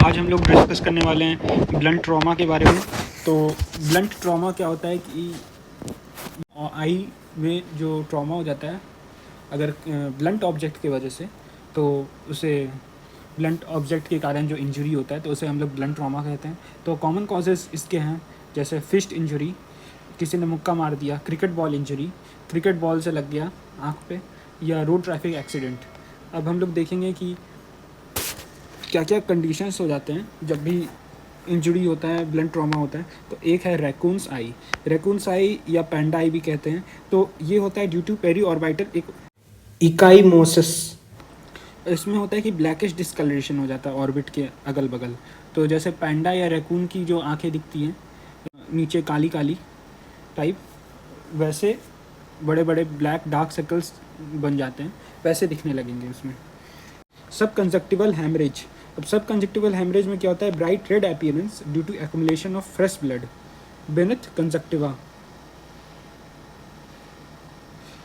आज हम लोग डिस्कस करने वाले हैं ब्लंट ट्रॉमा के बारे में। तो ब्लंट ट्रॉमा क्या होता है कि आई में जो ट्रॉमा हो जाता है अगर ब्लंट ऑब्जेक्ट की वजह से, तो उसे ब्लंट ऑब्जेक्ट के कारण जो इंजरी होता है तो उसे हम लोग ब्लंट ट्रॉमा कहते हैं। तो कॉमन कॉजेज़ इसके हैं जैसे फिस्ट इंजरी, किसी ने मुक्का मार दिया, cricket ball injury, cricket ball से लग गया आँख पे, या रोड ट्रैफिक एक्सीडेंट। अब हम लोग देखेंगे कि क्या क्या कंडीशंस हो जाते हैं जब भी इंजरी होता है, ब्लंट ट्रॉमा होता है। तो एक है रैकून्स आई, रैकून्स आई या पैंडा आई भी कहते हैं। तो ये होता है ड्यू टू पेरी ऑर्बिटल एक इकाईमोसिस। इसमें होता है कि ब्लैकिश डिस्कलरेशन हो जाता है ऑर्बिट के अगल बगल। तो जैसे पैंडा या रैकून की जो आंखें दिखती हैं नीचे काली काली टाइप, वैसे बड़े बड़े ब्लैक डार्क सर्कल्स बन जाते हैं, वैसे दिखने लगेंगे उसमें। सब कंजक्टिवल हैमरेज। अब सब कंजक्टिवल हैमरेज में क्या होता है, bright red appearance due to accumulation of fresh blood beneath conjunctiva.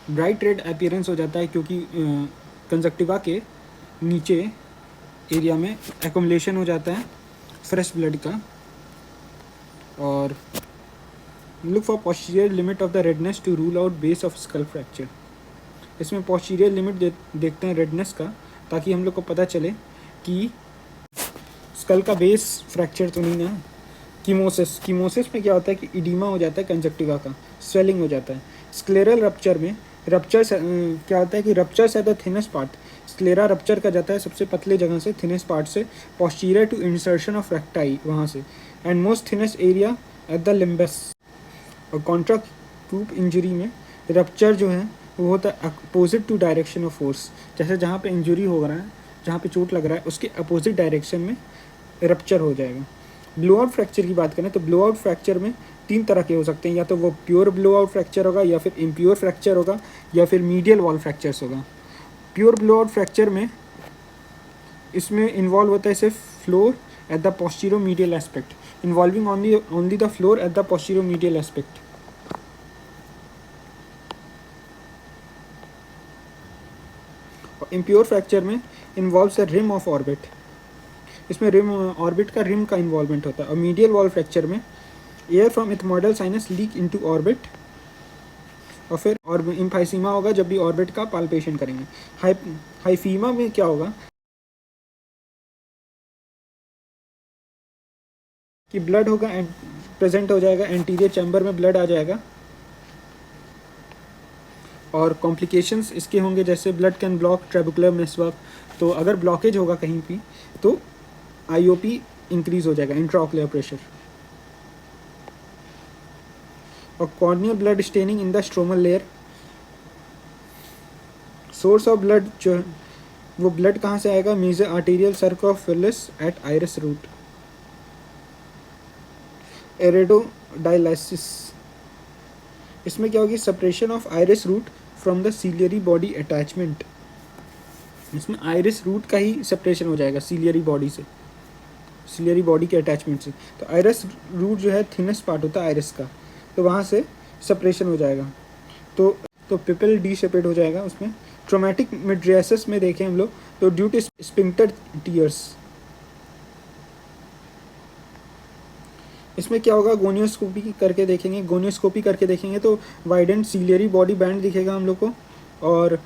Bright red appearance हो जाता है क्योंकि कंजक्टिवा के नीचे एरिया में एक्युमुलेशन हो जाता है फ्रेश ब्लड का। और look for posterior limit of the redness to rule out base of skull fracture. इसमें पोस्टीरियर लिमिट देखते हैं रेडनेस का, ताकि हम लोग को पता चले कि स्कल का बेस फ्रैक्चर तो नहीं है। कीमोसिस, कीमोसिस में क्या होता है कि इडीमा हो जाता है कंजक्टिवा का, स्वेलिंग हो जाता है। स्क्लेरल रप्चर में रप्चर क्या होता है कि रप्चर से the thinnest part, sclera rupture का जाता है सबसे पतले जगह से, थिनेस्ट पार्ट से posterior to insertion of recti वहाँ से, and most thinnest area at the limbus. और कॉन्ट्रा ट्यूब इंजरी में रप्चर जो है वो होता है opposite to direction of force. जैसे जहाँ पे इंजरी हो रहा है, जहाँ पे चोट लग रहा है, उसके अपोजिट डायरेक्शन में रप्चर हो जाएगा। ब्लो आउट फ्रैक्चर की बात करें तो ब्लो आउट फ्रैक्चर में तीन तरह के हो सकते हैं, या तो वो प्योर ब्लो आउट फ्रैक्चर होगा, या फिर इम्प्योर फ्रैक्चर होगा, या फिर मीडियल वॉल फ्रैक्चर्स होगा। प्योर ब्लो आउट फ्रैक्चर में इसमें इन्वॉल्व होता है सिर्फ floor at the posterior medial aspect, involving only the floor at the posterior medial aspect. Impure fracture में involves the rim of orbit, इसमें रिम ऑर्बिट का rim का इन्वॉल्वमेंट होता है। और मीडियल वॉल फ्रैक्चर में air from ethmoidal sinus leak into orbit, और फिर और इम्फाइसीमा होगा जब भी ऑर्बिट का पाल्पेशन करेंगे। हाइफीमा में क्या होगा कि ब्लड होगा प्रेजेंट हो जाएगा, एंटीरियर चैम्बर में ब्लड आ जाएगा, और कॉम्प्लिकेशंस इसके होंगे जैसे ब्लड कैन ब्लॉक ट्रेबुकुलर नेटवर्क। तो अगर ब्लॉकेज होगा कहीं भी तो आईओपी इंक्रीज हो जाएगा, इंट्राऑक्युलर प्रेशर। और corneal blood staining in the stromal layer. Source of blood जो है वो ब्लड कहाँ से आएगा, major arterial circle of phyllis at iris root. Iridodialysis, इसमें क्या होगी, separation of iris root from the ciliary body attachment. इसमें आइरिस रूट का ही सेपरेशन हो जाएगा सीलियरी बॉडी से, सीलियरी बॉडी के अटैचमेंट से। तो आइरिस रूट जो है थिनेस्ट पार्ट होता है आइरिस का, तो वहाँ से सेपरेशन हो जाएगा, तो पिपल डी शेपेड हो जाएगा उसमें। ट्रोमेटिक मिड्रियासिस में देखें हम लोग तो ड्यू टू स्पिंक्टर टीयर्स, इसमें क्या होगा, गोनियोस्कोपी करके देखेंगे, गोनियोस्कोपी करके देखेंगे तो वाइडेंड सीलियरी बॉडी बैंड दिखेगा हम लोग को, और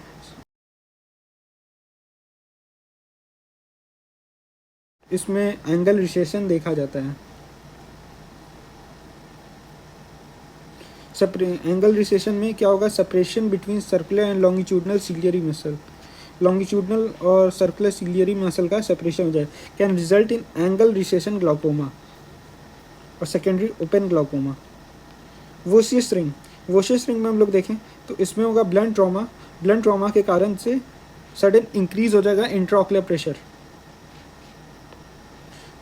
इसमें एंगल रिसेशन देखा जाता है। एंगल रिसेशन में क्या होगा, separation between circular and longitudinal ciliary muscle, longitudinal और सर्कुलर सीलियरी मसल का सेपरेशन हो जाए, can result in angle recession glaucoma और secondary open glaucoma. Vossius ring, Vossius ring में हम लोग देखें तो इसमें होगा ब्लंट ट्रॉमा, ब्लंट ट्रॉमा के कारण से सडन इंक्रीज हो जाएगा इंट्राऑक्युलर प्रेशर,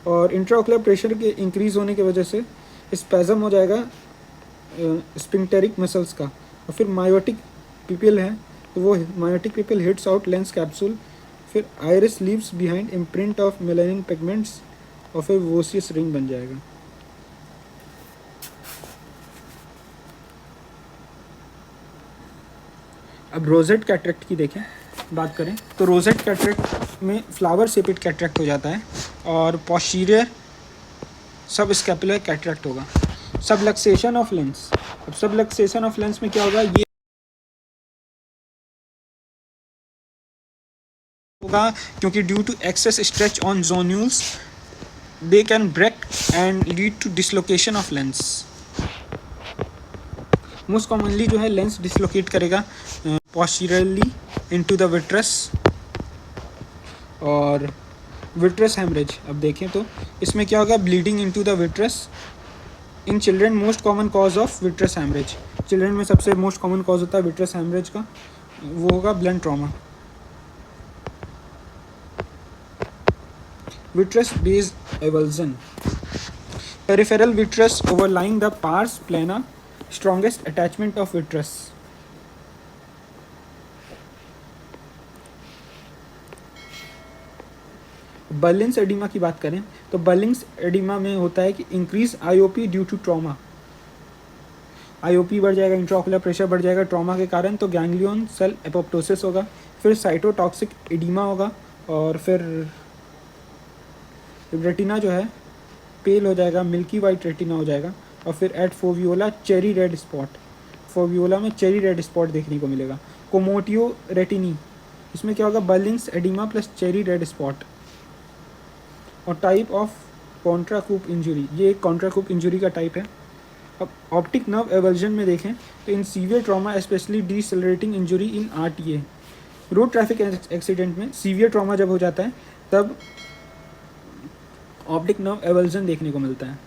और इंट्राऑक्युलर प्रेशर के इंक्रीज होने की वजह से स्पैज़म हो जाएगा स्पिंक्टेरिक मसल्स का। और फिर मायोटिक पिपिल है तो वो miotic pupil hits out lens capsule, फिर iris leaves behind imprint of melanin pigments, और फिर वोशियस रिंग बन जाएगा। अब रोजेट कैटरेक्ट की देखें बात करें तो रोजेट कैटरेक्ट में फ्लावर शेपेड कैटरेक्ट हो जाता है। और पोस्टीरियर सब स्कैपुलर कैटरेक्ट होगा। सबलक्सेशन ऑफ लेंस, अब सबलक्सेशन ऑफ लेंस में क्या होगा, ये होगा क्योंकि due to excess stretch on zonules they can break and lead to dislocation of lens. Most commonly जो है लेंस डिसलोकेट करेगा पोस्टीरियरली इनटू द विट्रस और विट्रस हेमरेज। अब देखें तो इसमें क्या होगा, bleeding into the vitreous. In children most common cause of vitreous haemorrhage, children में सबसे मोस्ट कॉमन कॉज होता है विट्रस हेमरेज का, वो होगा blunt trauma. Vitreous based avulsion, peripheral vitreous overlying the pars plana, strongest attachment of vitreous. Berlin's oedema की बात करें तो बर्लिन्स एडिमा में होता है कि increase IOP due to trauma, IOP बढ़ जाएगा, इंट्राओकुलर प्रेशर बढ़ जाएगा ट्रॉमा के कारण, तो गैंग्लियन सेल एपोप्टोसिस होगा, फिर साइटोटॉक्सिक एडिमा होगा, और फिर रेटिना जो है पेल हो जाएगा, मिल्की वाइट रेटिना हो जाएगा, और फिर एट फोवियोला चेरी रेड स्पॉट, फोवियोला में चेरी रेड स्पॉट देखने को मिलेगा। कोमोटियो रेटिनी, इसमें क्या होगा, Berlin's oedema plus cherry red spot. और टाइप ऑफ कॉन्ट्राकूप इंजरी, ये एक कॉन्ट्राकूप इंजरी का टाइप है। अब ऑप्टिक नर्व एवर्जन में देखें तो in severe trauma especially decelerating injury in RTA, road traffic accident में सीवियर ट्रॉमा जब हो जाता है तब ऑप्टिक नर्व एवर्जन देखने को मिलता है।